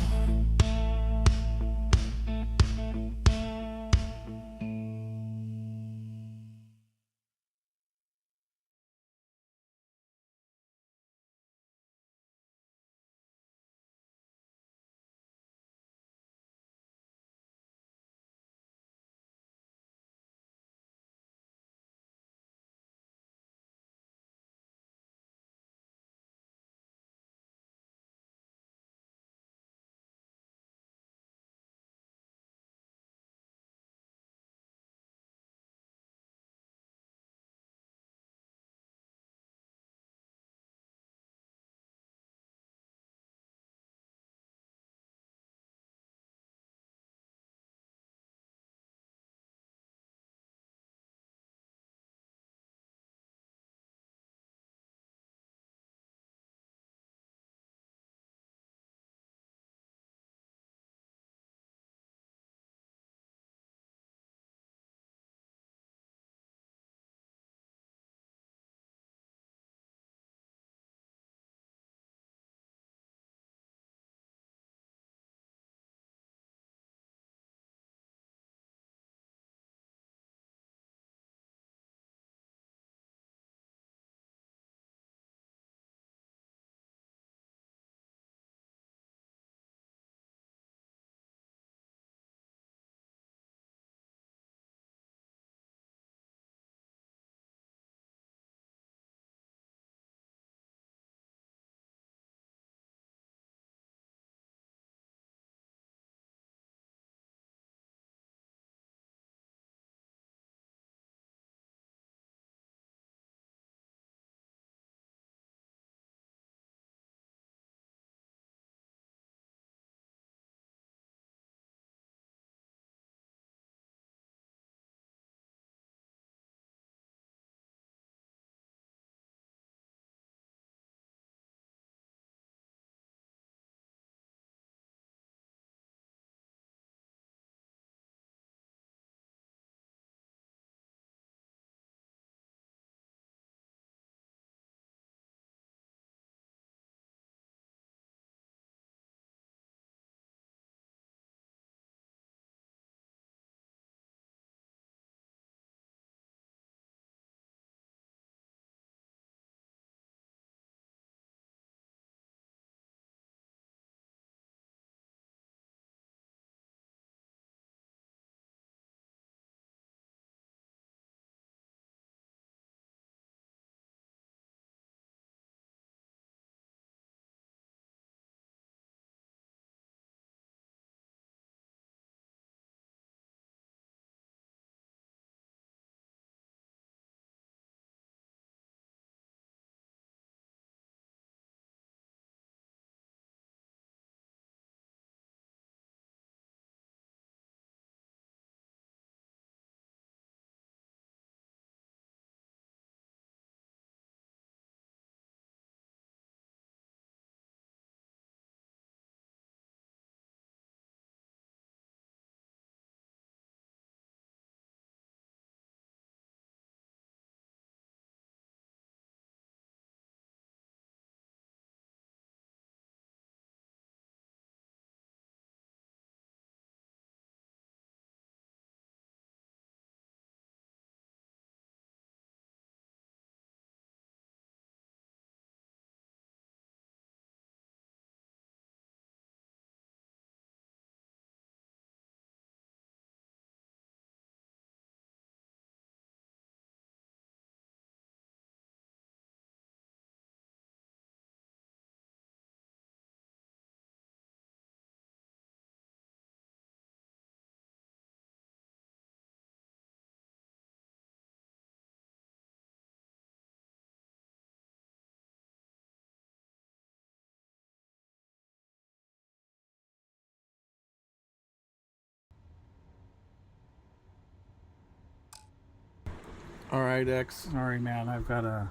All right, X. Sorry, man. I've gotta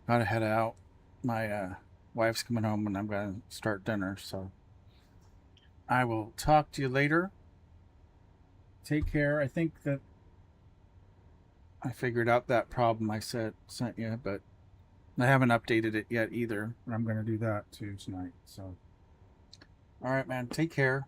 head out. My wife's coming home, and I'm gonna start dinner. So I will talk to you later. Take care. I think that I figured out that problem I sent you, but I haven't updated it yet either. I'm gonna do that too tonight. So, all right, man. Take care.